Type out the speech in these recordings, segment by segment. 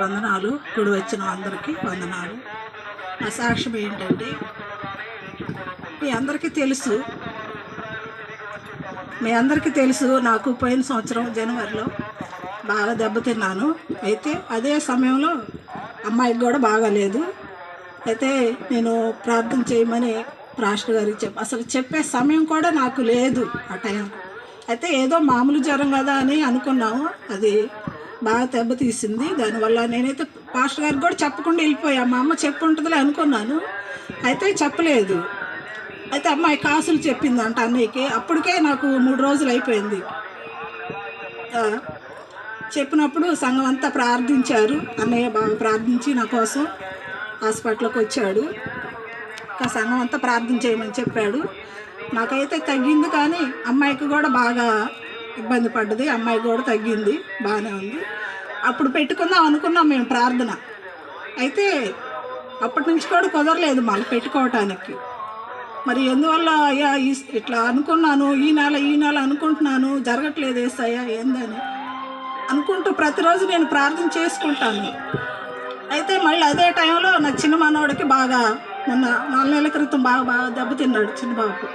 వందనాలు. కూడి వచ్చిన అందరికీ వందనాలు. నా సాక్ష్యం ఏంటంటే, మీ అందరికీ తెలుసు నాకు పోయిన సంవత్సరం జనవరిలో బాగా దెబ్బతిన్నాను. అయితే అదే సమయంలో అమ్మాయికి కూడా బాగాలేదు. అయితే నేను ప్రార్థన చేయమని రాష్ట్ర గారికి అసలు చెప్పే సమయం కూడా నాకు లేదు ఆ టైం. అయితే ఏదో మామూలు జ్వరం కదా అని అనుకున్నాము. అది బాగా దెబ్బతీసింది. దానివల్ల నేనైతే పాస్టర్ గారికి కూడా చెప్పకుండా వెళ్ళిపోయా. మా అమ్మ చెప్పుంటుందిలే అనుకున్నాను, అయితే చెప్పలేదు. అయితే అమ్మాయి కాసులు చెప్పిందంట అన్నయ్యకి. అప్పటికే నాకు 3 రోజులు అయిపోయింది. చెప్పినప్పుడు సంఘం అంతా ప్రార్థించారు. అన్నయ్య బాగా ప్రార్థించి నా కోసం హాస్పిటల్కి వచ్చాడు. సంఘం అంతా ప్రార్థన చేయమని చెప్పాడు. నాకైతే తగ్గింది, కానీ అమ్మాయికి కూడా బాగా ఇబ్బంది పడ్డది. అమ్మాయికి కూడా తగ్గింది, బాగానే ఉంది. అప్పుడు పెట్టుకుందాం అనుకున్నాం మేము ప్రార్థన. అయితే అప్పటి నుంచి కూడా కుదరలేదు మళ్ళీ పెట్టుకోవటానికి. మరి ఎందువల్ల అయ్యా ఇట్లా అనుకున్నాను, ఈ నెల అనుకుంటున్నాను, జరగట్లేదు ఏసయ్యా ఏందని అనుకుంటూ ప్రతిరోజు నేను ప్రార్థన చేసుకుంటాను. అయితే మళ్ళీ అదే టైంలో నా చిన్న మనవాడికి బాగా మొన్న 4 నెలల క్రితం బాగా దెబ్బతిన్నాడు చిన్నబాబు.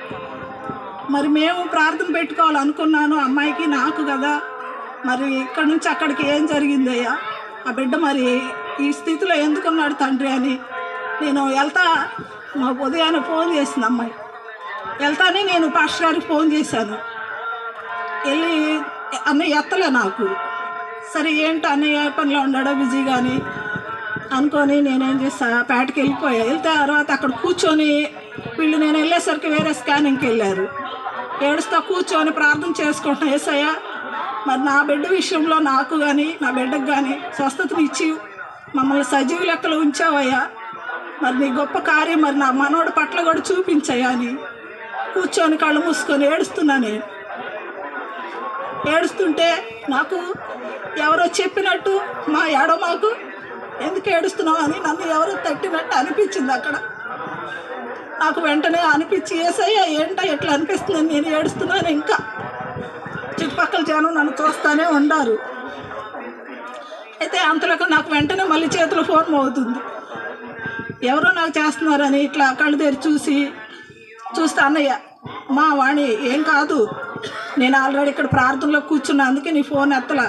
మరి మేము ప్రార్థన పెట్టుకోవాలనుకున్నాను, అమ్మాయికి నాకు కదా. మరి ఇక్కడ నుంచి అక్కడికి ఏం జరిగిందయ్యా, ఆ బిడ్డ మరి ఈ స్థితిలో ఎందుకున్నాడు తండ్రి అని నేను మా ఉదయాన్నే ఫోన్ చేసింది అమ్మాయి. వెళ్తానే నేను పాస్టర్ గారికి ఫోన్ చేశాను. వెళ్ళి అన్నయ్య ఎత్తలే నాకు. సరే ఏంటి అన్నయ్య పనిలో ఉన్నాడో బిజీగాని అనుకొని నేనేం చేస్తా, పేటకి వెళ్ళిపోయా. వెళ్తే తర్వాత అక్కడ కూర్చొని వీళ్ళు నేను వెళ్ళేసరికి వేరే స్కానింగ్కి వెళ్ళారు. ఏడుస్తా కూర్చొని ప్రార్థన చేసుకుంటున్నా, యేసయ్యా మరి నా బిడ్డ విషయంలో నాకు కానీ నా బిడ్డకు కానీ స్వస్థతను ఇచ్చి మమ్మల్ని సజీవ లెక్కలు ఉంచావయ్యా. మరి నీ గొప్ప కార్యం మరి నా మనోడి పట్ల కూడా చూపించయ్యా అని కూర్చొని కళ్ళు మూసుకొని ఏడుస్తున్నా. నేను ఏడుస్తుంటే నాకు ఎవరో చెప్పినట్టు మాకు ఎందుకు ఏడుస్తున్నావు అని నన్ను ఎవరో తట్టినట్టు అనిపించింది అక్కడ. నాకు వెంటనే అనిపించి యేసయ్యా ఏంటో ఎట్లా అనిపిస్తుందని నేను ఏడుస్తున్నాను. ఇంకా చుట్టుపక్కల జనం నన్ను చూస్తూనే ఉండారు. అయితే అంతలోకి నాకు వెంటనే మళ్ళీ చేతిలో ఫోన్ మోగుతుంది. ఎవరో నాకు చేస్తున్నారని ఇట్లా కళ్ళు తెరిచి చూస్తే అన్నయ్య మా వాణి ఏం కాదు, నేను ఆల్రెడీ ఇక్కడ ప్రార్థనలో కూర్చున్నా, అందుకే నీ ఫోన్ ఎత్తలా,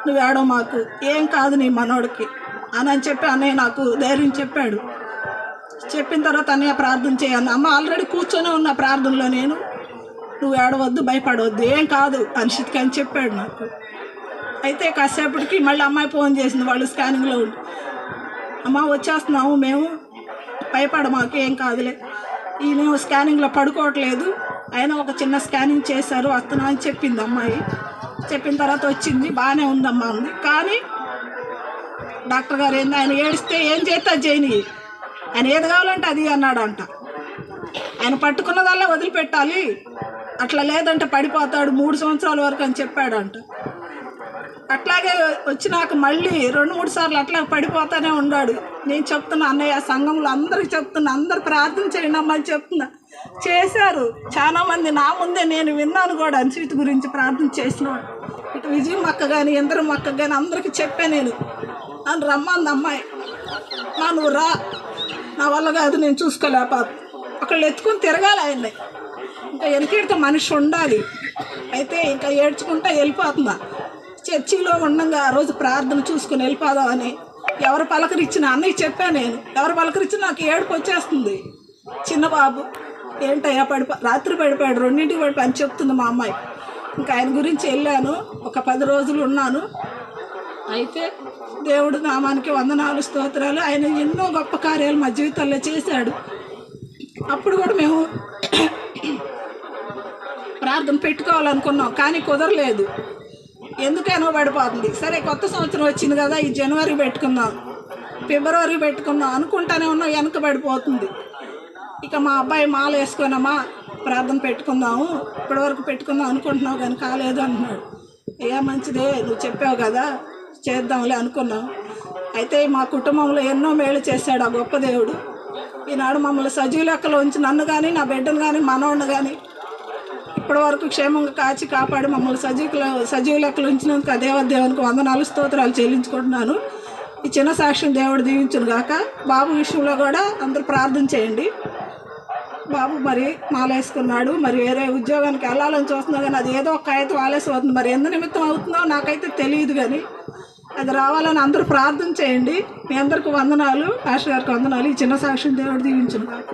నువ్వు ఏడో మాకు ఏం కాదు నీ మనోడికి అని చెప్పి అన్నయ్య నాకు ధైర్యం చెప్పాడు. చెప్పిన తర్వాత అన్నయ్య ప్రార్థన చేయాలి, అమ్మ ఆల్రెడీ కూర్చొని ఉన్న ప్రార్థనలో, నేను నువ్వు ఏడవద్దు భయపడవద్దు ఏం కాదు అనిషిత్కి అని చెప్పాడు నాకు. అయితే కాసేపటికి మళ్ళీ అమ్మాయి ఫోన్ చేసింది, వాళ్ళు స్కానింగ్లో ఉండి, అమ్మ వచ్చేస్తున్నాము మేము, భయపడ మాకు ఏం కాదులే, ఈయన స్కానింగ్లో పడుకోవట్లేదు, ఆయన ఒక చిన్న స్కానింగ్ చేశారు వస్తున్నా అని చెప్పింది అమ్మాయి. చెప్పిన తర్వాత వచ్చింది, బాగానే ఉందమ్మా అంది. కానీ డాక్టర్ గారు ఏంది, ఆయన ఏడిస్తే ఏం చేస్తే అది చేయని, ఆయన ఏది కావాలంటే అది అన్నాడంట. ఆయన పట్టుకున్నదల్లా వదిలిపెట్టాలి, అట్లా లేదంటే పడిపోతాడు 3 సంవత్సరాల వరకు అని చెప్పాడంట. అట్లాగే వచ్చినాక మళ్ళీ 2-3 సార్లు అట్లా పడిపోతానే ఉన్నాడు. నేను చెప్తున్నా అన్నయ్య సంఘంలో అందరికి చెప్తున్నా, అందరు ప్రార్థన చేయండి అమ్మని చెప్తున్నా. చేశారు చాలామంది నా ముందే, నేను విన్నాను కూడా అనిశ్చిత గురించి ప్రార్థన చేసినవాడు. ఇటు విజయం అక్క కానీ ఇందరం అక్క కానీ అందరికీ చెప్పా నేను. నన్ను రమ్మంది అమ్మాయి, నువ్వు రా, నా వల్ల కాదు నేను చూసుకోలేపాదు, ఒకళ్ళు ఎత్తుకుని తిరగాలి ఆయన్ని, ఇంకా వెనకెడితే మనిషి ఉండాలి. అయితే ఇంకా ఏడ్చుకుంటా వెళ్ళిపోతుందా. చర్చిలో ఉండగా ఆ రోజు ప్రార్థన చూసుకుని వెళ్ళిపోదామని ఎవరు పలకరిచ్చినా అన్నయ్య చెప్పాను నేను, ఎవరు పలకరిచ్చినా నాకు ఏడుపు వచ్చేస్తుంది. చిన్న బాబు ఏంటయ్యా రాత్రి పడిపోయాడు, 2ంటికి పడిపోయి అని చెప్తుంది మా అమ్మాయి. ఇంకా ఆయన గురించి వెళ్ళాను, ఒక 10 రోజులు ఉన్నాను. అయితే దేవుడు నామానికి వందనాలు స్తోత్రాలు. ఆయన ఎన్నో గొప్ప కార్యాలు మా జీవితాల్లో చేశాడు. అప్పుడు కూడా మేము ప్రార్థన పెట్టుకోవాలనుకున్నాం, కానీ కుదరలేదు, ఎందుకైనా పడిపోతుంది. సరే కొత్త సంవత్సరం వచ్చింది కదా, ఈ జనవరి పెట్టుకుందాం, ఫిబ్రవరి పెట్టుకుందాం అనుకుంటానే ఉన్నాం, వెనక పడిపోతుంది. ఇక మా అబ్బాయి మాల వేసుకున్నామా ప్రార్థన పెట్టుకుందాము, ఇప్పటివరకు పెట్టుకుందాం అనుకుంటున్నావు కానీ కాలేదు అంటున్నాడు. అయ్యా మంచిదే నువ్వు చెప్పావు కదా చేద్దాంలే అనుకున్నాం. అయితే మా కుటుంబంలో ఎన్నో మేలు చేశాడు ఆ గొప్ప దేవుడు. ఈనాడు మమ్మల్ని సజీవ లెక్కలో ఉంచి నన్ను కానీ నా బిడ్డను కానీ మనోడిని కానీ ఇప్పటివరకు క్షేమంగా కాచి కాపాడి మమ్మల్ని సజీవ లెక్కలు ఉంచినందుకు ఆ దేవునికి వందనాలు స్తోత్రాలు చెల్లించుకుంటున్నాను. ఈ చిన్న సాక్ష్యం దేవుడు దీవించును గాక. బాబు విషయంలో కూడా అందరూ ప్రార్థన చేయండి. బాబు మరి మాలేసుకున్నాడు, మరి వేరే ఉద్యోగానికి వెళ్ళాలని చూస్తున్నా కానీ అది ఏదో ఒక కాగితం ఆలస్యం అవుతుంది. మరి ఎందు నిమిత్తం అవుతుందో నాకైతే తెలియదు, కానీ అది రావాలని అందరూ ప్రార్థన చేయండి. మీ అందరికి వందనాలు, పాస్టర్ గారికి వందనాలు. ఈ చిన్న సాక్ష్యం దేవుడు దీవించును గాక.